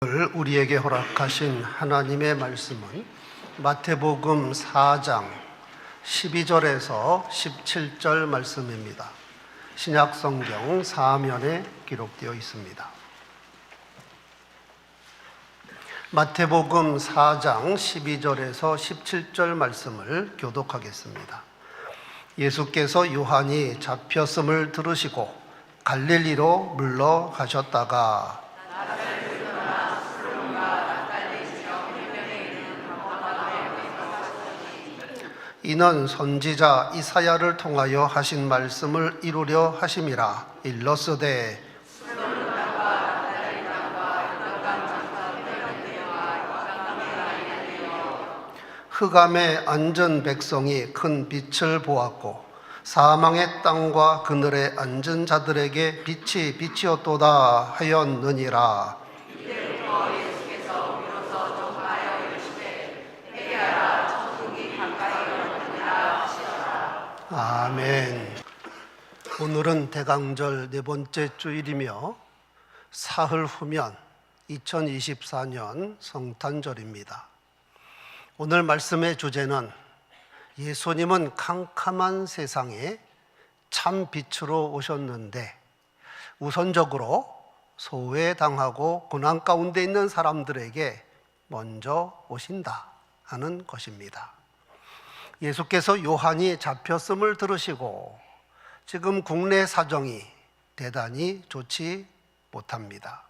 오늘 우리에게 허락하신 하나님의 말씀은 마태복음 4장 12절에서 17절 말씀입니다. 신약성경 4면에 기록되어 있습니다. 마태복음 4장 12절에서 17절 말씀을 교독하겠습니다. 예수께서 요한이 잡혔음을 들으시고 갈릴리로 물러가셨다가 이는 선지자 이사야를 통하여 하신 말씀을 이루려 하심이라. 일러스되 흑암에 앉은 백성이 큰 빛을 보았고 사망의 땅과 그늘에 앉은 자들에게 빛이 빛이었도다 하였느니라. 아멘. 오늘은 대강절 네 번째 주일이며 사흘 후면 2024년 성탄절입니다. 오늘 말씀의 주제는 예수님은 캄캄한 세상에 참 빛으로 오셨는데 우선적으로 소외당하고 고난 가운데 있는 사람들에게 먼저 오신다 하는 것입니다. 예수께서 요한이 잡혔음을 들으시고 지금 국내 사정이 대단히 좋지 못합니다.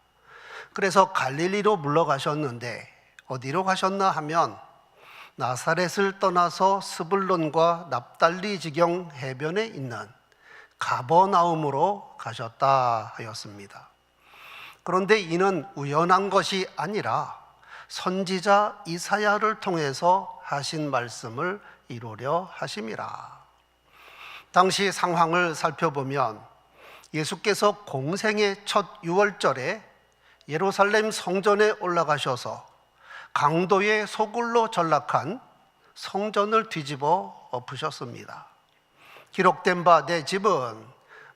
그래서 갈릴리로 물러가셨는데 어디로 가셨나 하면 나사렛을 떠나서 스불론과 납달리 지경 해변에 있는 가버나움으로 가셨다 하였습니다. 그런데 이는 우연한 것이 아니라 선지자 이사야를 통해서 하신 말씀을 이루려 하심이라. 당시 상황을 살펴보면 예수께서 공생의 첫 유월절에 예루살렘 성전에 올라가셔서 강도의 소굴로 전락한 성전을 뒤집어 엎으셨습니다. 기록된 바 내 집은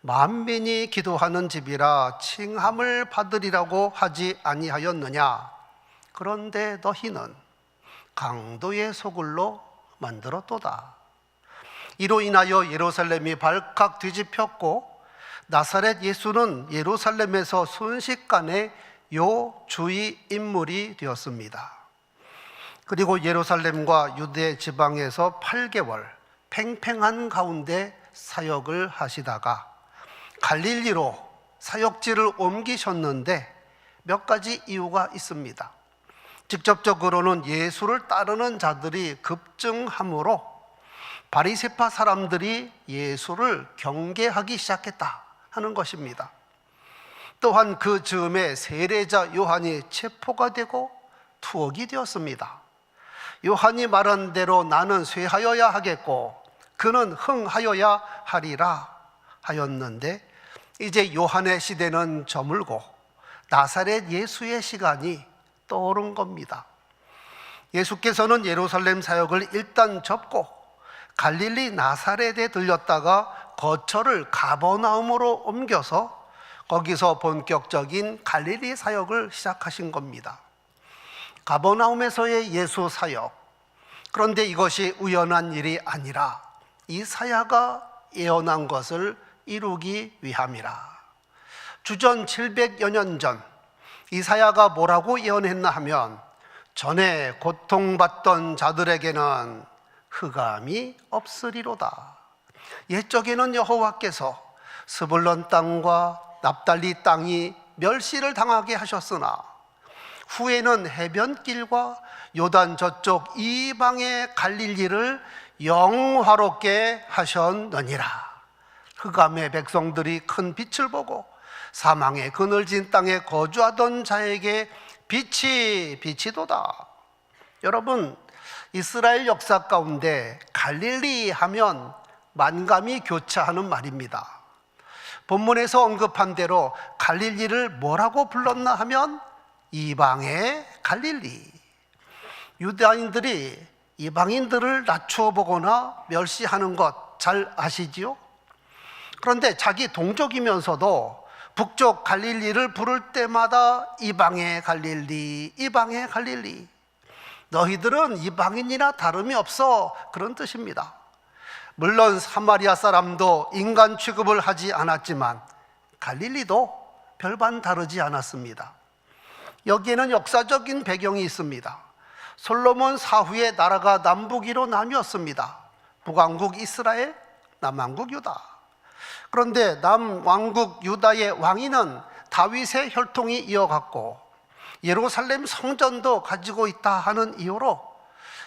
만민이 기도하는 집이라 칭함을 받으리라고 하지 아니하였느냐. 그런데 너희는 강도의 소굴로 만들었도다. 이로 인하여 예루살렘이 발칵 뒤집혔고 나사렛 예수는 예루살렘에서 순식간에 요주의 인물이 되었습니다. 그리고 예루살렘과 유대 지방에서 8개월 팽팽한 가운데 사역을 하시다가 갈릴리로 사역지를 옮기셨는데 몇 가지 이유가 있습니다. 직접적으로는 예수를 따르는 자들이 급증함으로 바리새파 사람들이 예수를 경계하기 시작했다 하는 것입니다. 또한 그 즈음에 세례자 요한이 체포가 되고 투옥이 되었습니다. 요한이 말한 대로 나는 쇠하여야 하겠고 그는 흥하여야 하리라 하였는데 이제 요한의 시대는 저물고 나사렛 예수의 시간이 떠오른 겁니다. 예수께서는 예루살렘 사역을 일단 접고 갈릴리 나사렛에 들렸다가 거처를 가버나움으로 옮겨서 거기서 본격적인 갈릴리 사역을 시작하신 겁니다. 가버나움에서의 예수 사역, 그런데 이것이 우연한 일이 아니라 이사야가 예언한 것을 이루기 위함이라. 주전 700여 년 전 이사야가 뭐라고 예언했나 하면 전에 고통받던 자들에게는 흑암이 없으리로다. 옛적에는 여호와께서 스불론 땅과 납달리 땅이 멸시를 당하게 하셨으나 후에는 해변길과 요단 저쪽 이방의 갈릴리를 영화롭게 하셨느니라. 흑암의 백성들이 큰 빛을 보고 사망의 그늘진 땅에 거주하던 자에게 빛이 비치도다. 여러분, 이스라엘 역사 가운데 갈릴리 하면 만감이 교차하는 말입니다. 본문에서 언급한 대로 갈릴리를 뭐라고 불렀나 하면 이방의 갈릴리. 유대인들이 이방인들을 낮추어 보거나 멸시하는 것 잘 아시지요? 그런데 자기 동족이면서도 북쪽 갈릴리를 부를 때마다 이방의 갈릴리, 이방의 갈릴리, 너희들은 이방인이나 다름이 없어, 그런 뜻입니다. 물론 사마리아 사람도 인간 취급을 하지 않았지만 갈릴리도 별반 다르지 않았습니다. 여기에는 역사적인 배경이 있습니다. 솔로몬 사후에 나라가 남북이로 나뉘었습니다. 북왕국 이스라엘, 남왕국 유다. 그런데 남왕국 유다의 왕위는 다윗의 혈통이 이어갔고 예루살렘 성전도 가지고 있다 하는 이유로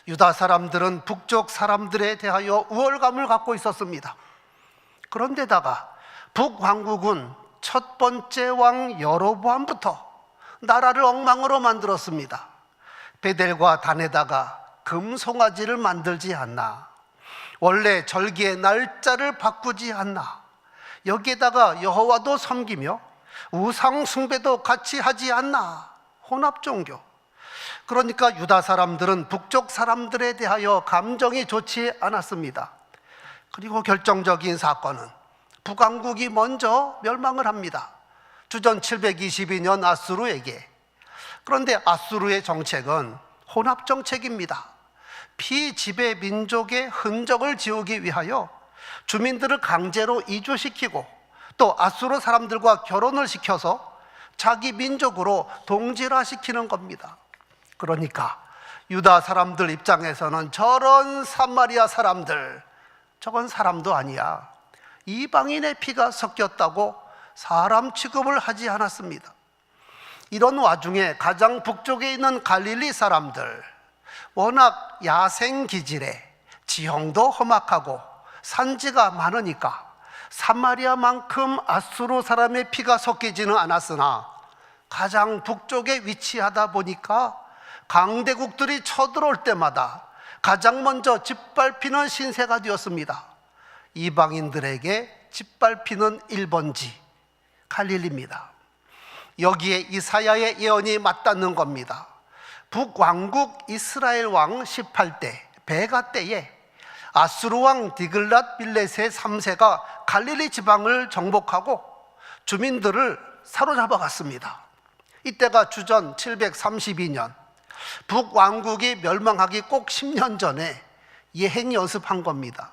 유다 사람들은 북쪽 사람들에 대하여 우월감을 갖고 있었습니다. 그런데다가 북왕국은 첫 번째 왕 여로보암부터 나라를 엉망으로 만들었습니다. 베델과 단에다가 금송아지를 만들지 않나, 원래 절기의 날짜를 바꾸지 않나, 여기에다가 여호와도 섬기며 우상 숭배도 같이 하지 않나, 혼합 종교. 그러니까 유다 사람들은 북쪽 사람들에 대하여 감정이 좋지 않았습니다. 그리고 결정적인 사건은 북왕국이 먼저 멸망을 합니다. 주전 722년 아수르에게. 그런데 아수르의 정책은 혼합 정책입니다. 피지배 민족의 흔적을 지우기 위하여 주민들을 강제로 이주시키고 또 아수르 사람들과 결혼을 시켜서 자기 민족으로 동질화시키는 겁니다. 그러니까 유다 사람들 입장에서는 저런 사마리아 사람들, 저건 사람도 아니야, 이방인의 피가 섞였다고 사람 취급을 하지 않았습니다. 이런 와중에 가장 북쪽에 있는 갈릴리 사람들, 워낙 야생기질에 지형도 험악하고 산지가 많으니까 사마리아만큼 아수르 사람의 피가 섞이지는 않았으나 가장 북쪽에 위치하다 보니까 강대국들이 쳐들어올 때마다 가장 먼저 짓밟히는 신세가 되었습니다. 이방인들에게 짓밟히는 1번지 갈릴리입니다. 여기에 이사야의 예언이 맞닿는 겁니다. 북왕국 이스라엘 왕 18대 베가 때에 아수르 왕 디글랏 빌레셋 3세가 갈릴리 지방을 정복하고 주민들을 사로잡아 갔습니다. 이때가 주전 732년, 북왕국이 멸망하기 꼭 10년 전에 예행 연습한 겁니다.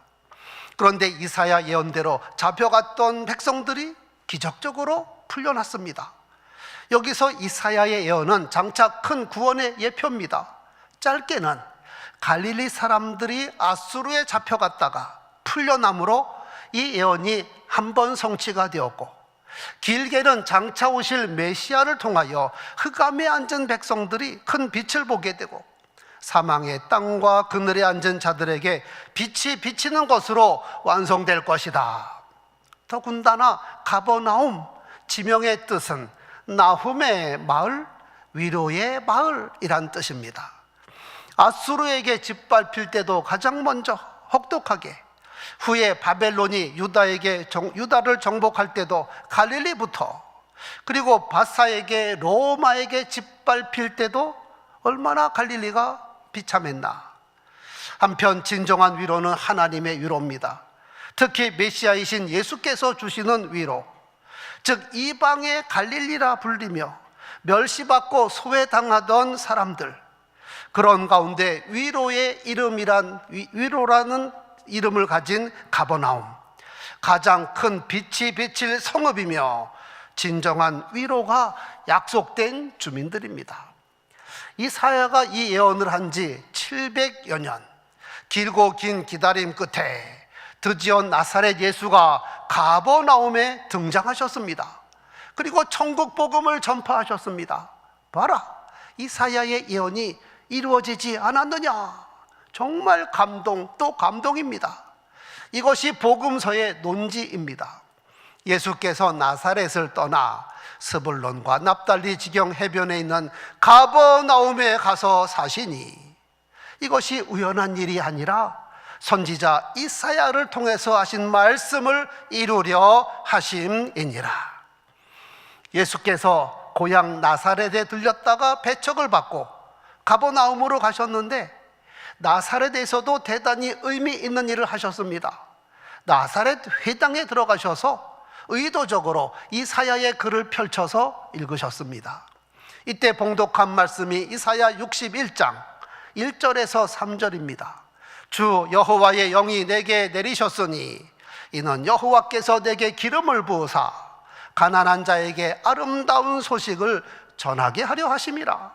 그런데 이사야 예언대로 잡혀갔던 백성들이 기적적으로 풀려났습니다. 여기서 이사야의 예언은 장차 큰 구원의 예표입니다. 짧게는 갈릴리 사람들이 아수르에 잡혀갔다가 풀려남으로 이 예언이 한 번 성취가 되었고, 길게는 장차 오실 메시아를 통하여 흑암에 앉은 백성들이 큰 빛을 보게 되고 사망의 땅과 그늘에 앉은 자들에게 빛이 비치는 것으로 완성될 것이다. 더군다나 가버나움 지명의 뜻은 나훔의 마을, 위로의 마을이란 뜻입니다. 아수르에게 짓밟힐 때도 가장 먼저 혹독하게, 후에 바벨론이 유다를 정복할 때도 갈릴리부터, 그리고 바사에게 로마에게 짓밟힐 때도 얼마나 갈릴리가 비참했나. 한편 진정한 위로는 하나님의 위로입니다. 특히 메시아이신 예수께서 주시는 위로, 즉 이방의 갈릴리라 불리며 멸시받고 소외당하던 사람들, 그런 가운데 위로의 이름이란, 위로라는 이름을 가진 가버나움, 가장 큰 빛이 비칠 성읍이며 진정한 위로가 약속된 주민들입니다. 이사야가 이 예언을 한 지 700여 년, 길고 긴 기다림 끝에 드디어 나사렛 예수가 가버나움에 등장하셨습니다. 그리고 천국 복음을 전파하셨습니다. 봐라, 이사야의 예언이 이루어지지 않았느냐. 정말 감동 또 감동입니다. 이것이 복음서의 논지입니다. 예수께서 나사렛을 떠나 스불론과 납달리 지경 해변에 있는 가버나움에 가서 사시니 이것이 우연한 일이 아니라 선지자 이사야를 통해서 하신 말씀을 이루려 하심이니라. 예수께서 고향 나사렛에 들렸다가 배척을 받고 가버나움으로 가셨는데 나사렛에서도 대단히 의미 있는 일을 하셨습니다. 나사렛 회당에 들어가셔서 의도적으로 이사야의 글을 펼쳐서 읽으셨습니다. 이때 봉독한 말씀이 이사야 61장 1절에서 3절입니다. 주 여호와의 영이 내게 내리셨으니 이는 여호와께서 내게 기름을 부으사 가난한 자에게 아름다운 소식을 전하게 하려 하심이라.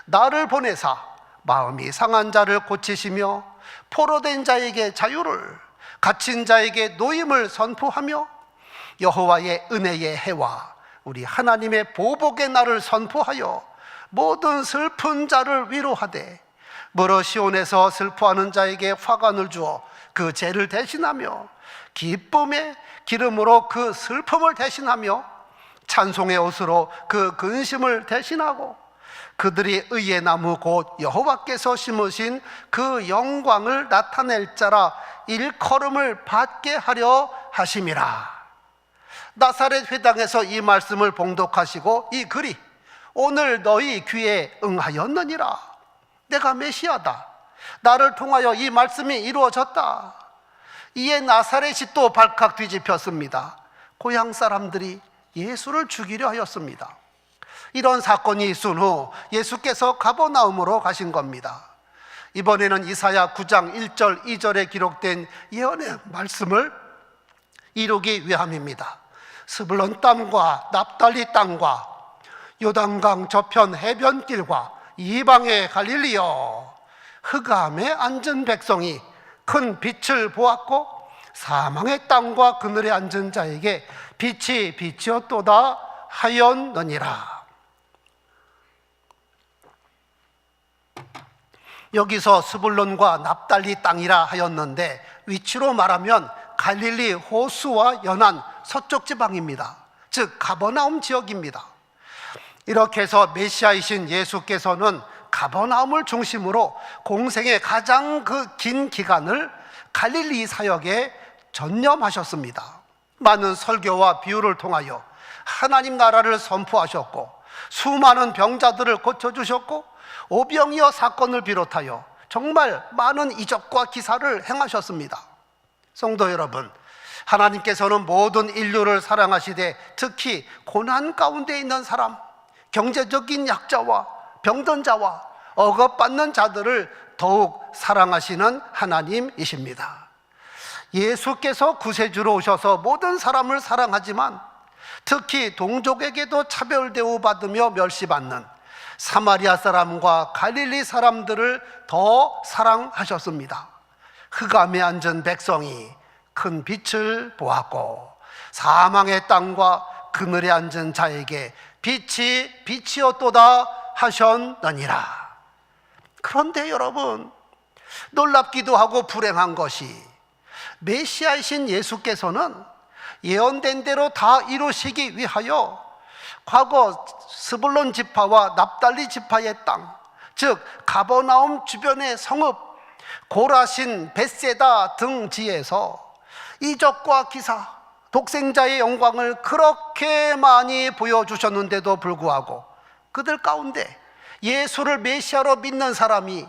나를 보내사 마음이 상한 자를 고치시며 포로된 자에게 자유를, 갇힌 자에게 노임을 선포하며 여호와의 은혜의 해와 우리 하나님의 보복의 날을 선포하여 모든 슬픈 자를 위로하되 멀어 시온에서 슬퍼하는 자에게 화관을 주어 그 죄를 대신하며 기쁨의 기름으로 그 슬픔을 대신하며 찬송의 옷으로 그 근심을 대신하고 그들이 의의 나무 곧 여호와께서 심으신 그 영광을 나타낼 자라 일컬음을 받게 하려 하심이라. 나사렛 회당에서 이 말씀을 봉독하시고 이 글이 오늘 너희 귀에 응하였느니라. 내가 메시아다. 나를 통하여 이 말씀이 이루어졌다. 이에 나사렛이 또 발칵 뒤집혔습니다. 고향 사람들이 예수를 죽이려 하였습니다. 이런 사건이 있은 후 예수께서 가버나움으로 가신 겁니다. 이번에는 이사야 9장 1절 2절에 기록된 예언의 말씀을 이루기 위함입니다. 스불론 땅과 납달리 땅과 요단강 저편 해변길과 이방의 갈릴리여, 흑암에 앉은 백성이 큰 빛을 보았고 사망의 땅과 그늘에 앉은 자에게 빛이 빛이었도다 하였느니라. 여기서 스불론과 납달리 땅이라 하였는데 위치로 말하면 갈릴리 호수와 연안 서쪽 지방입니다. 즉 가버나움 지역입니다. 이렇게 해서 메시아이신 예수께서는 가버나움을 중심으로 공생의 가장 긴 기간을 갈릴리 사역에 전념하셨습니다. 많은 설교와 비유를 통하여 하나님 나라를 선포하셨고 수많은 병자들을 고쳐주셨고 오병이어 사건을 비롯하여 정말 많은 이적과 기사를 행하셨습니다. 성도 여러분, 하나님께서는 모든 인류를 사랑하시되 특히 고난 가운데 있는 사람, 경제적인 약자와 병든 자와 억압받는 자들을 더욱 사랑하시는 하나님이십니다. 예수께서 구세주로 오셔서 모든 사람을 사랑하지만 특히 동족에게도 차별 대우받으며 멸시받는 사마리아 사람과 갈릴리 사람들을 더 사랑하셨습니다. 흑암에 앉은 백성이 큰 빛을 보았고 사망의 땅과 그늘에 앉은 자에게 빛이 빛이었도다 하셨느니라. 그런데 여러분, 놀랍기도 하고 불행한 것이 메시아이신 예수께서는 예언된 대로 다 이루시기 위하여 과거 스불론 지파와 납달리 지파의 땅, 즉 가버나움 주변의 성읍 고라신, 벳세다 등 지에서 이적과 기사, 독생자의 영광을 그렇게 많이 보여주셨는데도 불구하고 그들 가운데 예수를 메시아로 믿는 사람이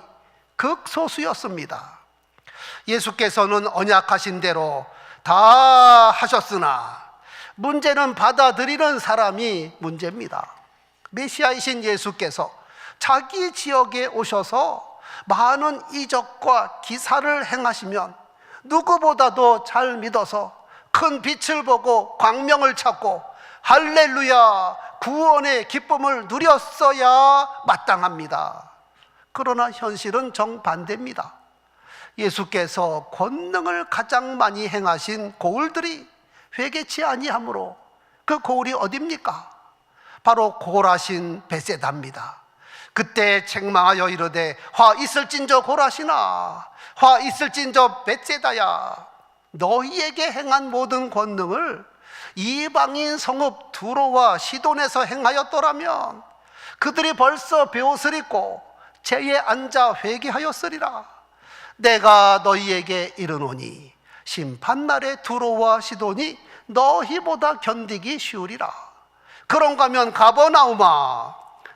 극소수였습니다. 예수께서는 언약하신 대로 다 하셨으나 문제는 받아들이는 사람이 문제입니다. 메시아이신 예수께서 자기 지역에 오셔서 많은 이적과 기사를 행하시면 누구보다도 잘 믿어서 큰 빛을 보고 광명을 찾고 할렐루야 구원의 기쁨을 누렸어야 마땅합니다. 그러나 현실은 정반대입니다. 예수께서 권능을 가장 많이 행하신 고을들이 회개치 아니하므로 그 고을이 어디입니까? 바로 고라신 벳세다입니다. 그때 책망하여 이르되 화 있을진저 고라시나 화 있을진저 벳세다야, 너희에게 행한 모든 권능을 이방인 성읍 두로와 시돈에서 행하였더라면 그들이 벌써 베옷을 입고 제에 앉아 회개하였으리라. 내가 너희에게 이르노니 심판날에 두로와 시돈이 너희보다 견디기 쉬우리라. 그런가 하면 가버나움아,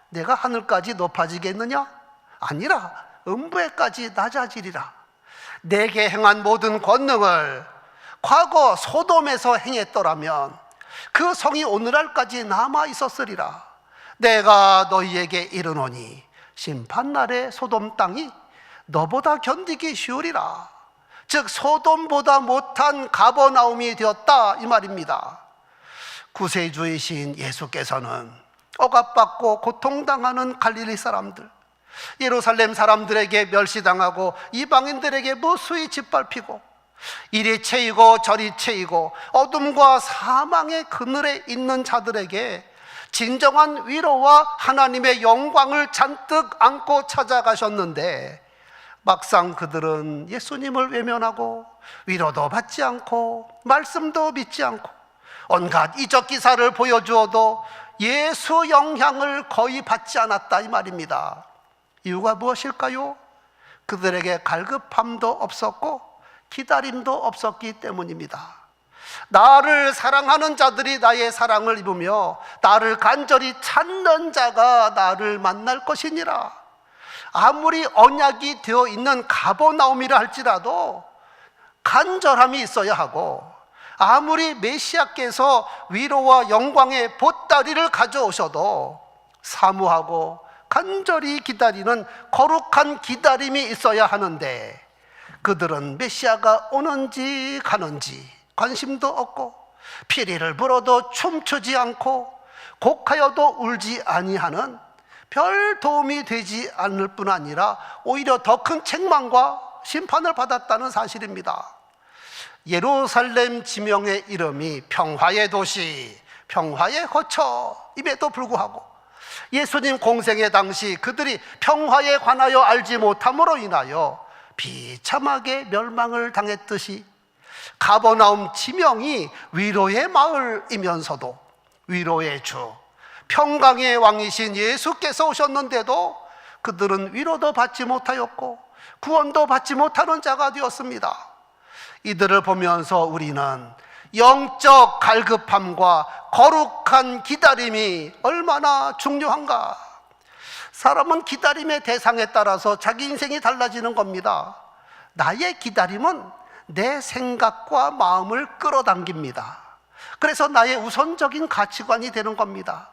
내가 하늘까지 높아지겠느냐? 아니라 음부에까지 낮아지리라. 내게 행한 모든 권능을 과거 소돔에서 행했더라면 그 성이 오늘날까지 남아 있었으리라. 내가 너희에게 이르노니 심판날에 소돔 땅이 너보다 견디기 쉬우리라. 즉 소돔보다 못한 가버나움이 되었다, 이 말입니다. 구세주이신 예수께서는 억압받고 고통당하는 갈릴리 사람들, 예루살렘 사람들에게 멸시당하고 이방인들에게 무수히 짓밟히고 이리 채이고 저리 채이고 어둠과 사망의 그늘에 있는 자들에게 진정한 위로와 하나님의 영광을 잔뜩 안고 찾아가셨는데, 막상 그들은 예수님을 외면하고 위로도 받지 않고 말씀도 믿지 않고 온갖 이적 기사를 보여주어도 예수 영향을 거의 받지 않았다, 이 말입니다. 이유가 무엇일까요? 그들에게 갈급함도 없었고 기다림도 없었기 때문입니다. 나를 사랑하는 자들이 나의 사랑을 입으며 나를 간절히 찾는 자가 나를 만날 것이니라. 아무리 언약이 되어 있는 가버나움이라 할지라도 간절함이 있어야 하고, 아무리 메시아께서 위로와 영광의 보따리를 가져오셔도 사모하고 간절히 기다리는 거룩한 기다림이 있어야 하는데, 그들은 메시아가 오는지 가는지 관심도 없고 피리를 불어도 춤추지 않고 곡하여도 울지 아니하는, 별 도움이 되지 않을 뿐 아니라 오히려 더 큰 책망과 심판을 받았다는 사실입니다. 예루살렘 지명의 이름이 평화의 도시, 평화의 거처임에도 불구하고 예수님 공생의 당시 그들이 평화에 관하여 알지 못함으로 인하여 비참하게 멸망을 당했듯이, 가버나움 지명이 위로의 마을이면서도 위로의 주, 평강의 왕이신 예수께서 오셨는데도 그들은 위로도 받지 못하였고 구원도 받지 못하는 자가 되었습니다. 이들을 보면서 우리는 영적 갈급함과 거룩한 기다림이 얼마나 중요한가. 사람은 기다림의 대상에 따라서 자기 인생이 달라지는 겁니다. 나의 기다림은 내 생각과 마음을 끌어당깁니다. 그래서 나의 우선적인 가치관이 되는 겁니다.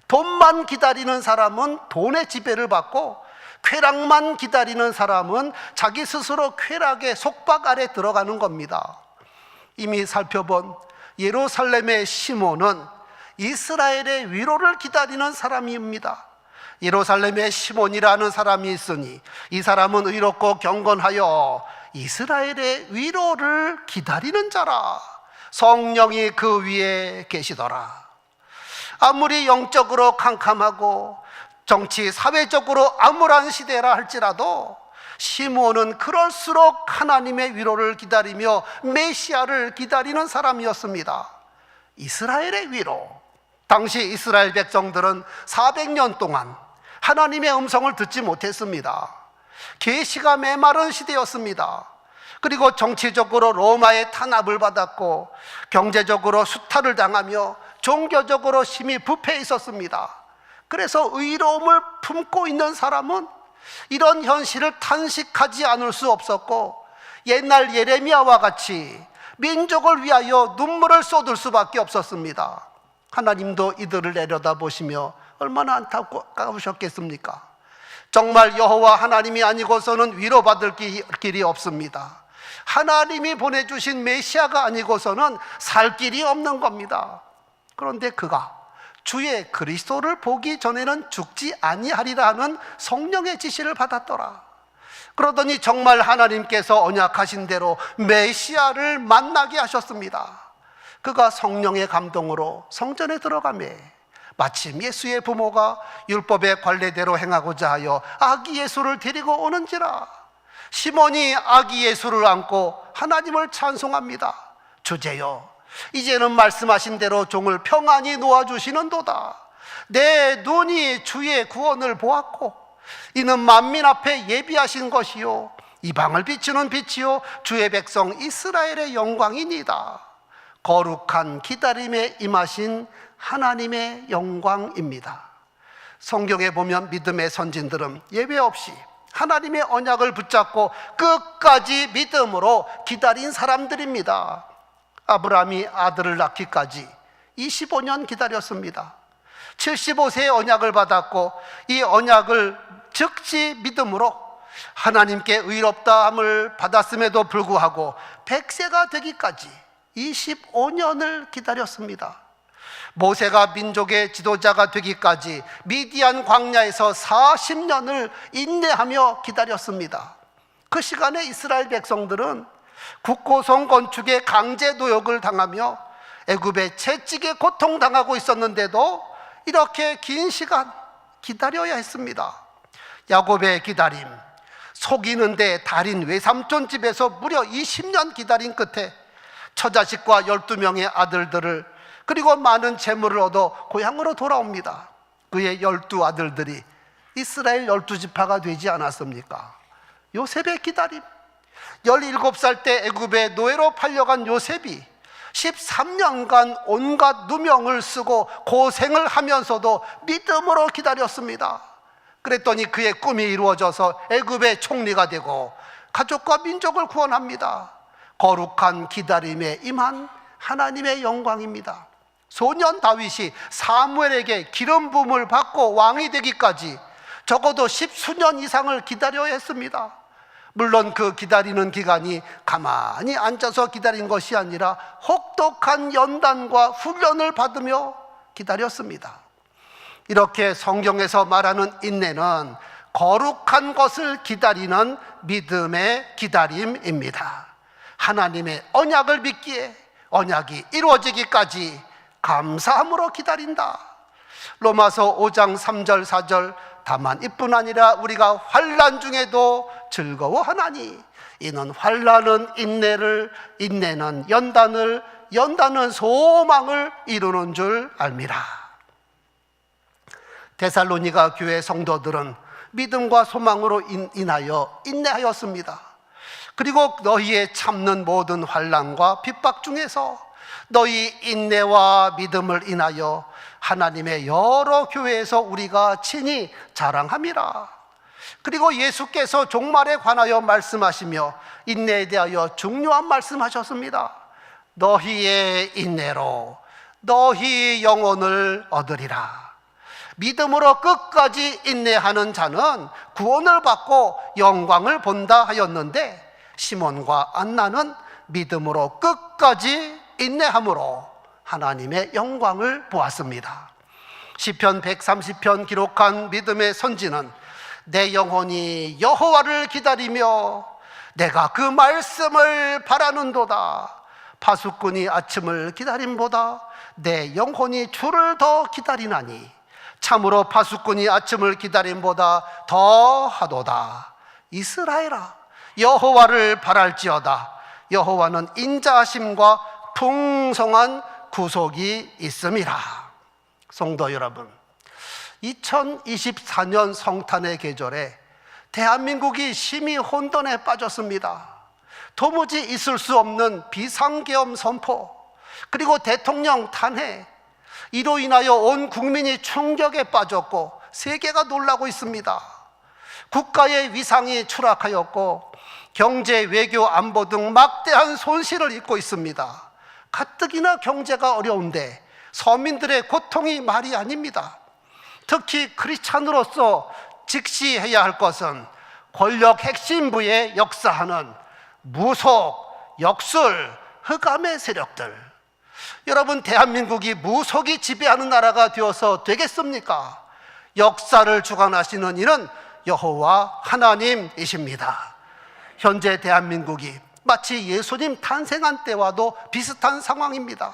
돈만 기다리는 사람은 돈의 지배를 받고, 쾌락만 기다리는 사람은 자기 스스로 쾌락의 속박 아래 들어가는 겁니다. 이미 살펴본 예루살렘의 시몬은 이스라엘의 위로를 기다리는 사람입니다. 예루살렘의 시몬이라는 사람이 있으니 이 사람은 의롭고 경건하여 이스라엘의 위로를 기다리는 자라. 성령이 그 위에 계시더라. 아무리 영적으로 캄캄하고 정치 사회적으로 암울한 시대라 할지라도 시몬은 그럴수록 하나님의 위로를 기다리며 메시아를 기다리는 사람이었습니다. 이스라엘의 위로. 당시 이스라엘 백성들은 400년 동안 하나님의 음성을 듣지 못했습니다. 계시가 메마른 시대였습니다. 그리고 정치적으로 로마의 탄압을 받았고, 경제적으로 수탈을 당하며 종교적으로 심히 부패해 있었습니다. 그래서 의로움을 품고 있는 사람은 이런 현실을 탄식하지 않을 수 없었고, 옛날 예레미야와 같이 민족을 위하여 눈물을 쏟을 수밖에 없었습니다. 하나님도 이들을 내려다보시며 얼마나 안타까우셨겠습니까? 정말 여호와 하나님이 아니고서는 위로받을 길이 없습니다. 하나님이 보내주신 메시아가 아니고서는 살 길이 없는 겁니다. 그런데 그가 주의 그리스도를 보기 전에는 죽지 아니하리라 하는 성령의 지시를 받았더라. 그러더니 정말 하나님께서 언약하신 대로 메시아를 만나게 하셨습니다. 그가 성령의 감동으로 성전에 들어가매 마침 예수의 부모가 율법의 관례대로 행하고자 하여 아기 예수를 데리고 오는지라. 시몬이 아기 예수를 안고 하나님을 찬송합니다. 주제여, 이제는 말씀하신 대로 종을 평안히 놓아주시는도다. 내 눈이 주의 구원을 보았고 이는 만민 앞에 예비하신 것이요 이방을 비추는 빛이요 주의 백성 이스라엘의 영광이니이다. 거룩한 기다림에 임하신 하나님의 영광입니다. 성경에 보면 믿음의 선진들은 예외 없이 하나님의 언약을 붙잡고 끝까지 믿음으로 기다린 사람들입니다. 아브라함이 아들을 낳기까지 25년 기다렸습니다. 75세의 언약을 받았고 이 언약을 즉시 믿음으로 하나님께 의롭다함을 받았음에도 불구하고 100세가 되기까지 25년을 기다렸습니다. 모세가 민족의 지도자가 되기까지 미디안 광야에서 40년을 인내하며 기다렸습니다. 그 시간에 이스라엘 백성들은 국고성 건축에 강제 노역을 당하며 애굽의 채찍에 고통당하고 있었는데도 이렇게 긴 시간 기다려야 했습니다. 야곱의 기다림, 속이는데 달인 외삼촌 집에서 무려 20년 기다린 끝에 처자식과 12명의 아들들을 그리고 많은 재물을 얻어 고향으로 돌아옵니다. 그의 12아들들이 이스라엘 12지파가 되지 않았습니까? 요셉의 기다림, 17살 때 애굽의 노예로 팔려간 요셉이 13년간 온갖 누명을 쓰고 고생을 하면서도 믿음으로 기다렸습니다. 그랬더니 그의 꿈이 이루어져서 애굽의 총리가 되고 가족과 민족을 구원합니다. 거룩한 기다림에 임한 하나님의 영광입니다. 소년 다윗이 사무엘에게 기름 부음을 받고 왕이 되기까지 적어도 10수년 이상을 기다려야 했습니다. 물론 그 기다리는 기간이 가만히 앉아서 기다린 것이 아니라 혹독한 연단과 훈련을 받으며 기다렸습니다. 이렇게 성경에서 말하는 인내는 거룩한 것을 기다리는 믿음의 기다림입니다. 하나님의 언약을 믿기에 언약이 이루어지기까지 감사함으로 기다린다. 로마서 5장 3절 4절 다만 이뿐 아니라 우리가 환난 중에도 즐거워하나니 이는 환난은 인내를, 인내는 연단을, 연단은 소망을 이루는 줄 알미라. 데살로니가 교회 성도들은 믿음과 소망으로 인하여 인내하였습니다. 그리고 너희의 참는 모든 환난과 핍박 중에서 너희 인내와 믿음을 인하여 하나님의 여러 교회에서 우리가 친히 자랑함이라. 그리고 예수께서 종말에 관하여 말씀하시며 인내에 대하여 중요한 말씀하셨습니다. 너희의 인내로 너희 영혼을 얻으리라. 믿음으로 끝까지 인내하는 자는 구원을 받고 영광을 본다 하였는데 시몬과 안나는 믿음으로 끝까지 인내함으로 하나님의 영광을 보았습니다. 시편 130편 기록한 믿음의 선지는 내 영혼이 여호와를 기다리며 내가 그 말씀을 바라는도다. 파수꾼이 아침을 기다림보다 내 영혼이 주를 더 기다리나니 참으로 파수꾼이 아침을 기다림보다 더하도다. 이스라엘아 여호와를 바랄지어다. 여호와는 인자하심과 풍성한 구속이 있음이라. 성도 여러분, 2024년 성탄의 계절에 대한민국이 심히 혼돈에 빠졌습니다. 도무지 있을 수 없는 비상계엄 선포, 그리고 대통령 탄핵, 이로 인하여 온 국민이 충격에 빠졌고 세계가 놀라고 있습니다. 국가의 위상이 추락하였고 경제, 외교, 안보 등 막대한 손실을 입고 있습니다. 가뜩이나 경제가 어려운데 서민들의 고통이 말이 아닙니다. 특히 크리스찬으로서 직시해야 할 것은 권력 핵심부에 역사하는 무속, 역술, 흑암의 세력들. 여러분, 대한민국이 무속이 지배하는 나라가 되어서 되겠습니까? 역사를 주관하시는 이는 여호와 하나님이십니다. 현재 대한민국이 마치 예수님 탄생한 때와도 비슷한 상황입니다.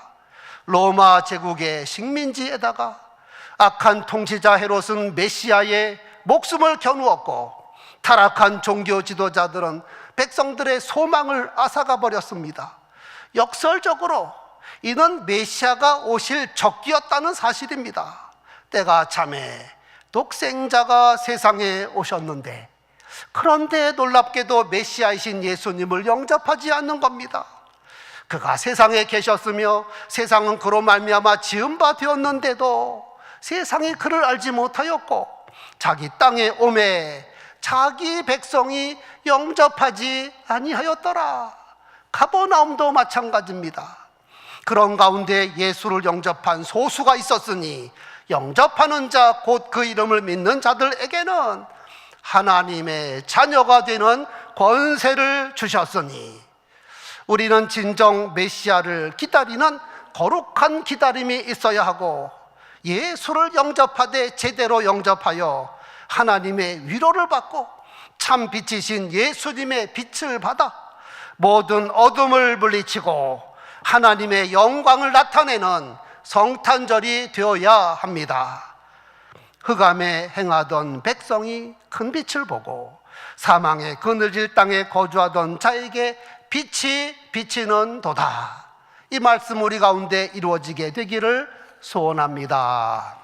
로마 제국의 식민지에다가 악한 통치자 헤롯은 메시아의 목숨을 겨누었고 타락한 종교 지도자들은 백성들의 소망을 앗아가 버렸습니다. 역설적으로 이는 메시아가 오실 적기였다는 사실입니다. 때가 참에 독생자가 세상에 오셨는데, 그런데 놀랍게도 메시아이신 예수님을 영접하지 않는 겁니다. 그가 세상에 계셨으며 세상은 그로 말미암아 지은 바 되었는데도 세상이 그를 알지 못하였고 자기 땅에 오매 자기 백성이 영접하지 아니하였더라. 가버나움도 마찬가지입니다. 그런 가운데 예수를 영접한 소수가 있었으니 영접하는 자 곧 그 이름을 믿는 자들에게는 하나님의 자녀가 되는 권세를 주셨으니 우리는 진정 메시아를 기다리는 거룩한 기다림이 있어야 하고 예수를 영접하되 제대로 영접하여 하나님의 위로를 받고 참 빛이신 예수님의 빛을 받아 모든 어둠을 물리치고 하나님의 영광을 나타내는 성탄절이 되어야 합니다. 흑암에 행하던 백성이 큰 빛을 보고 사망의 그늘질 땅에 거주하던 자에게 빛이 비치는 도다. 이 말씀 우리 가운데 이루어지게 되기를 소원합니다.